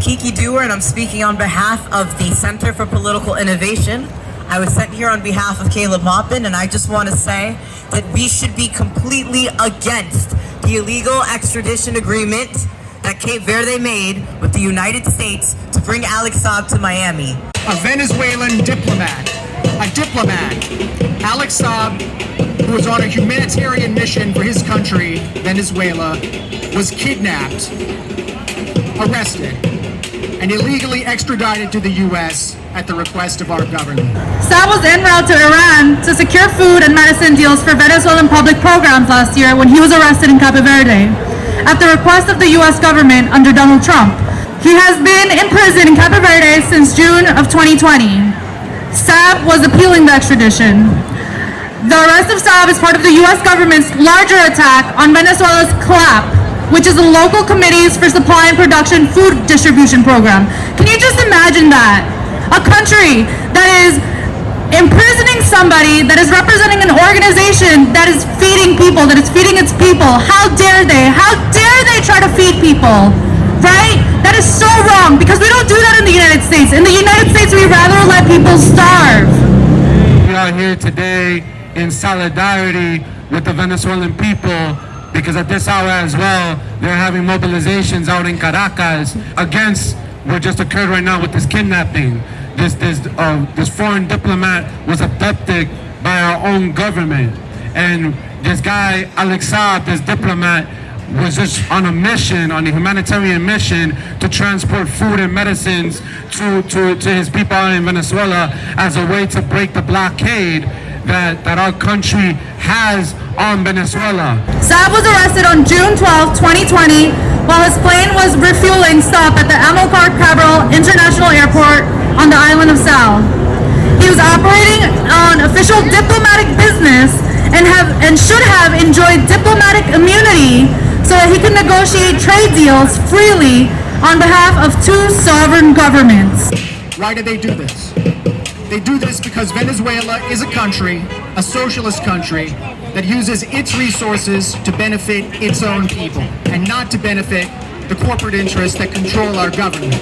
Kiki Dewar, and I'm speaking on behalf of the Center for Political Innovation. I was sent here on behalf of Caleb Maupin, and I just want to say that we should be completely against the illegal extradition agreement that Cape Verde made with the United States to bring Alex Saab to Miami. A Venezuelan diplomat, Alex Saab, who was on a humanitarian mission for his country, Venezuela, was kidnapped, arrested, and illegally extradited to the U.S. at the request of our government. Saab was en route to Iran to secure food and medicine deals for Venezuelan public programs last year when he was arrested in Cape Verde at the request of the U.S. government under Donald Trump. He has been in prison in Cape Verde since June of 2020. Saab was appealing the extradition. The arrest of Saab is part of the U.S. government's larger attack on Venezuela's CLAP, which is the Local Committees for Supply and Production Food Distribution Program. Can you just imagine that? A country that is imprisoning somebody that is representing an organization that is feeding people, that is feeding its people. How dare they? How dare they try to feed people? Right? That is so wrong, because we don't do that in the United States. In the United States, we rather let people starve. We are here today in solidarity with the Venezuelan people, because at this hour as well, they're having mobilizations out in Caracas against what just occurred right now with this kidnapping. This foreign diplomat was abducted by our own government, and this guy Alex Saab, this diplomat, was just on a mission, on a humanitarian mission to transport food and medicines to his people out in Venezuela as a way to break the blockade that our country has on Venezuela. Saab was arrested on June 12, 2020, while his plane was refueling stop at the Amilcar Cabral International Airport on the island of Sal. He was operating on official diplomatic business and should have enjoyed diplomatic immunity so that he could negotiate trade deals freely on behalf of two sovereign governments. Why do they do this? They do this because Venezuela is a country, a socialist country, that uses its resources to benefit its own people and not to benefit the corporate interests that control our government.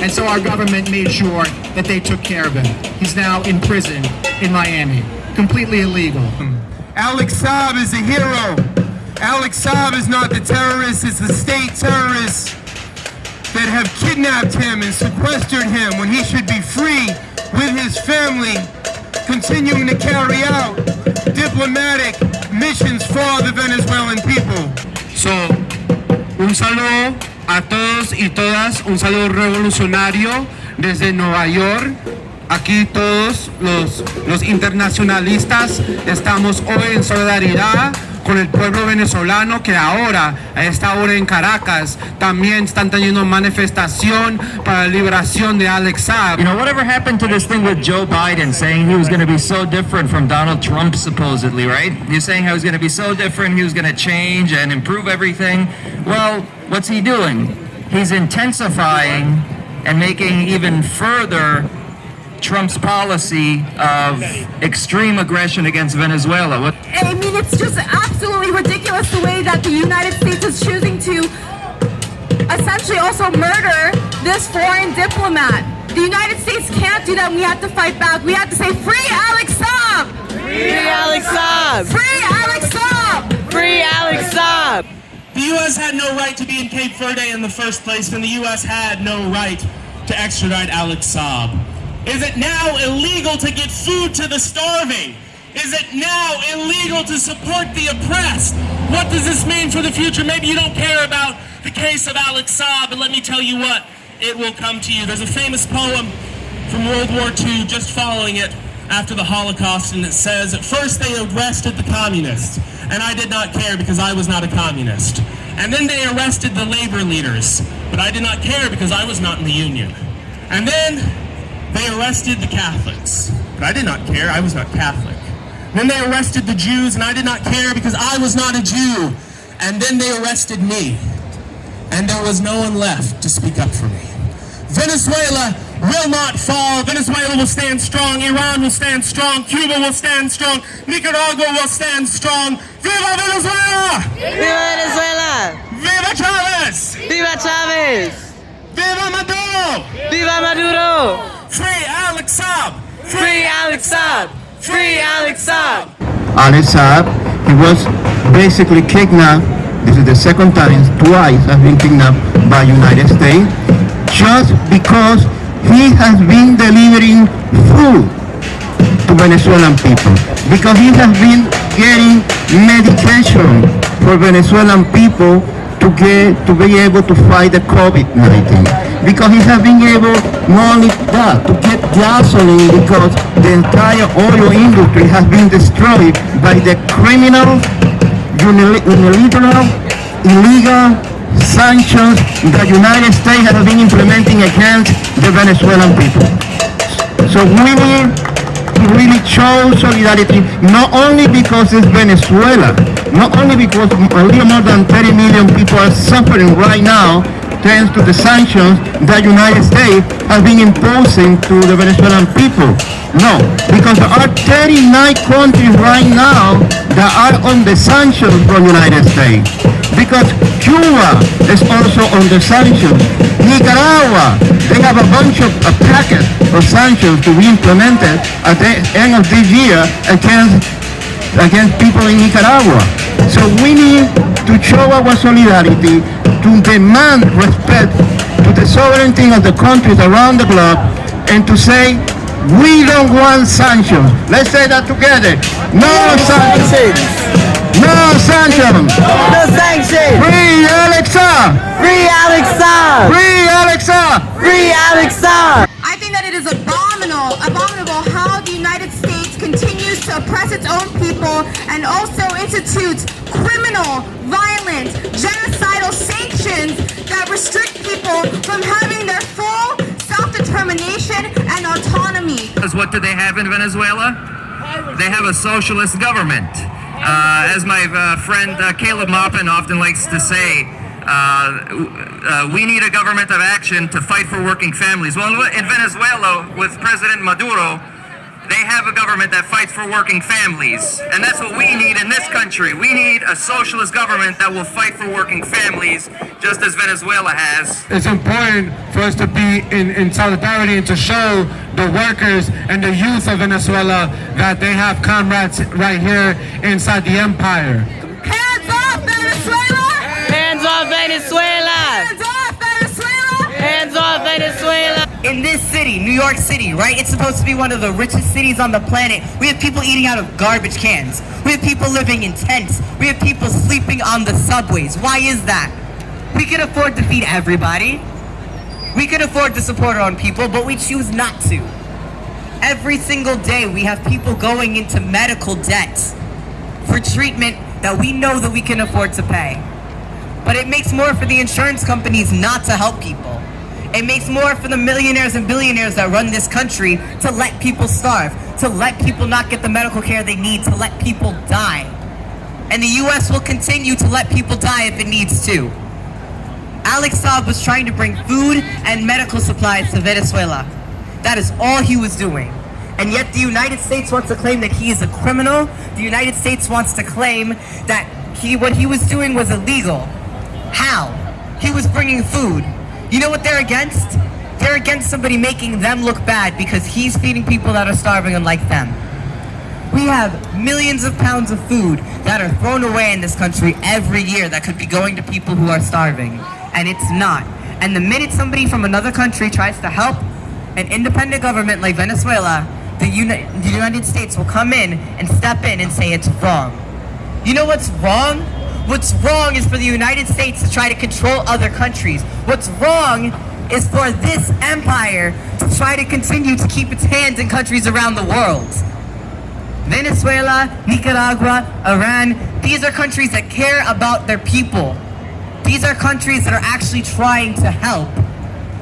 And so our government made sure that they took care of him. He's now in prison in Miami, completely illegal. Alex Saab is a hero. Alex Saab is not the terrorist, it's the state terrorists that have kidnapped him and sequestered him when he should be free with his family, continuing to carry out diplomatic missions for the Venezuelan people. So, un saludo a todos y todas, un saludo revolucionario desde Nueva York. Aquí todos los internacionalistas estamos hoy en solidaridad con el pueblo venezolano que ahora, a esta hora en Caracas, también están teniendo manifestación para la liberación de Alex Saab. You know, whatever happened to this thing with Joe Biden saying he was going to be so different from Donald Trump, supposedly, right? He's saying how he's going to be so different, he was going to change and improve everything. Well, what's he doing? He's intensifying and making even further Trump's policy of extreme aggression against Venezuela. I mean, it's just absolutely ridiculous the way that the United States is choosing to essentially also murder this foreign diplomat. The United States can't do that. We have to fight back. We have to say, free Alex Saab! Free Alex Saab! Free Alex Saab! Free Alex Saab! The U.S. had no right to be in Cape Verde in the first place, and the U.S. had no right to extradite Alex Saab. Is it now illegal to get food to the starving? Is it now illegal to support the oppressed? What does this mean for the future? Maybe you don't care about the case of Alex Saab, but let me tell you what, it will come to you. There's a famous poem from World War II just following it after the Holocaust, and it says, at first they arrested the communists, and I did not care because I was not a communist. And then they arrested the labor leaders, but I did not care because I was not in the union. And then they arrested the Catholics, but I did not care, I was not Catholic. Then they arrested the Jews, and I did not care because I was not a Jew. And then they arrested me, and there was no one left to speak up for me. Venezuela will not fall. Venezuela will stand strong. Iran will stand strong. Cuba will stand strong. Nicaragua will stand strong. Viva Venezuela! Viva Venezuela! Viva Chavez! Viva Chavez! Viva Maduro! Viva Maduro! Free Alex Saab! Free Alex Saab! Free Alex Saab! Alex Saab, he was basically kidnapped. This is the second time, twice has been kidnapped by United States, just because he has been delivering food to Venezuelan people. Because he has been getting medication for Venezuelan people to be able to fight the COVID-19. Because he has been able, not only that, to get gasoline, because the entire oil industry has been destroyed by the criminal, unilateral, illegal sanctions that the United States has been implementing against the Venezuelan people. So we need to really show solidarity, not only because it's Venezuela, not only because a little more than 30 million people are suffering right now thanks to the sanctions that the United States has been imposing to the Venezuelan people. No, because there are 39 countries right now that are on the sanctions from the United States. Because Cuba is also on the sanctions. Nicaragua, they have a bunch of a packet of sanctions to be implemented at the end of this year against people in Nicaragua. So we need to show our solidarity, to demand respect to the sovereignty of the countries around the globe, and to say, we don't want sanctions. Let's say that together. No sanctions. No sanctions. No sanctions! Free Alex Saab. Free Alex Saab! Free Alex Saab. Free Alex Saab! I think that it is abominable how the United States continues to oppress its own people and also institutes criminal, violent, genocidal sanctions that restrict people from having their full self-determination and autonomy. Because what do they have in Venezuela? They have a socialist government. As my friend Caleb Maupin often likes to say, we need a government of action to fight for working families. Well, in Venezuela, with President Maduro, they have a government that fights for working families. And that's what we need in this country. We need a socialist government that will fight for working families, just as Venezuela has. It's important for us to be in solidarity and to show the workers and the youth of Venezuela that they have comrades right here inside the empire. Hands off Venezuela! Hands off Venezuela! Hands off Venezuela! Hands off Venezuela! In this city, New York City, right? It's supposed to be one of the richest cities on the planet. We have people eating out of garbage cans. We have people living in tents. We have people sleeping on the subways. Why is that? We can afford to feed everybody. We can afford to support our own people, but we choose not to. Every single day, we have people going into medical debt for treatment that we know that we can afford to pay. But it makes more for the insurance companies not to help people. It makes more for the millionaires and billionaires that run this country to let people starve, to let people not get the medical care they need, to let people die. And the US will continue to let people die if it needs to. Alex Saab was trying to bring food and medical supplies to Venezuela. That is all he was doing. And yet the United States wants to claim that he is a criminal. The United States wants to claim that what he was doing was illegal. How? He was bringing food. You know what they're against? They're against somebody making them look bad because he's feeding people that are starving unlike them. We have millions of pounds of food that are thrown away in this country every year that could be going to people who are starving, and it's not. And the minute somebody from another country tries to help an independent government like Venezuela, the United States will come in and step in and say it's wrong. You know what's wrong? What's wrong is for the United States to try to control other countries. What's wrong is for this empire to try to continue to keep its hands in countries around the world. Venezuela, Nicaragua, Iran, these are countries that care about their people. These are countries that are actually trying to help,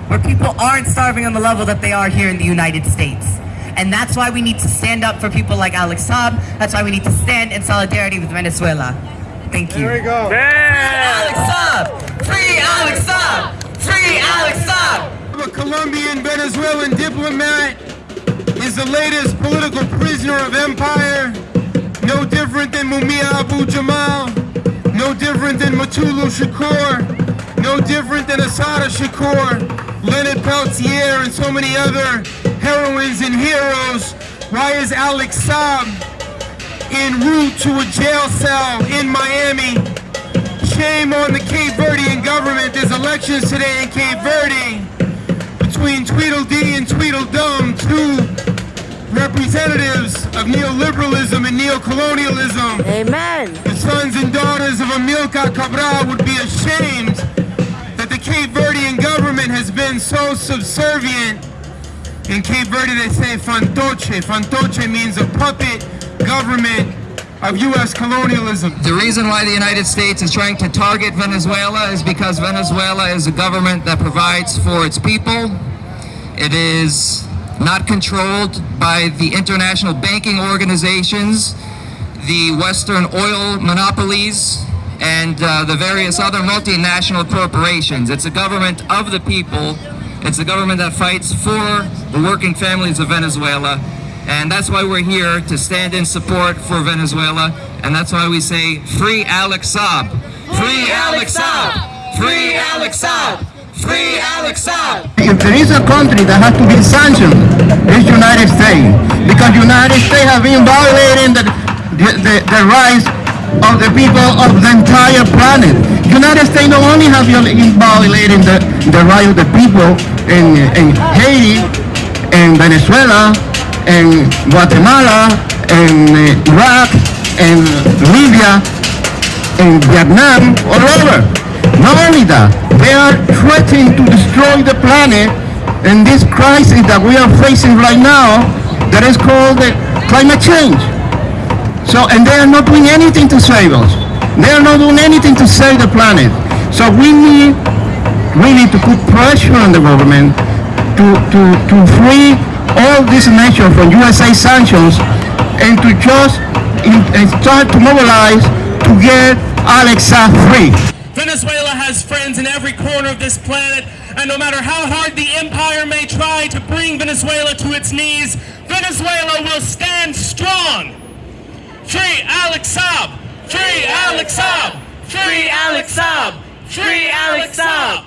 where people aren't starving on the level that they are here in the United States. And that's why we need to stand up for people like Alex Saab. That's why we need to stand in solidarity with Venezuela. Thank you. There we go. Free Alex Saab! Free Alex Saab! Free Alex Saab! A Colombian Venezuelan diplomat is the latest political prisoner of empire. No different than Mumia Abu Jamal. No different than Matulu Shakur. No different than Asada Shakur. Leonard Peltier and so many other heroines and heroes? Why is Alex Saab en route to a jail cell in Miami? Shame on the Cape Verdean government. There's elections today in Cape Verde between Tweedledee and Tweedledum, two representatives of neoliberalism and neocolonialism. Amen. The sons and daughters of Amilcar Cabral would be ashamed that the Cape Verdean government has been so subservient. In Cape Verde they say fantoche. Fantoche means a puppet government of U.S. colonialism. The reason why the United States is trying to target Venezuela is because Venezuela is a government that provides for its people. It is not controlled by the international banking organizations, the Western oil monopolies, and the various other multinational corporations. It's a government of the people. It's a government that fights for the working families of Venezuela. And that's why we're here, to stand in support for Venezuela. And that's why we say, free Alex Saab! Free Alex Saab! Free Alex Saab! Free Alex Saab! If there is a country that has to be sanctioned, it's United States. Because United States have been violating the rights of the people of the entire planet. United States not only have been violating the rights of the people in Haiti, and Venezuela, and Guatemala, and Iraq, and Libya, and Vietnam, all over. Not only that, they are threatening to destroy the planet in this crisis that we are facing right now, that is called the climate change. So, and they are not doing anything to save us. They are not doing anything to save the planet. So we need to put pressure on the government to free all this nation from USA sanctions, and to just start to mobilize to get Alex Saab free. Venezuela has friends in every corner of this planet, and no matter how hard the empire may try to bring Venezuela to its knees, Venezuela will stand strong. Free Alex Saab! Free Alex Saab! Free Alex Saab! Free Alex Saab!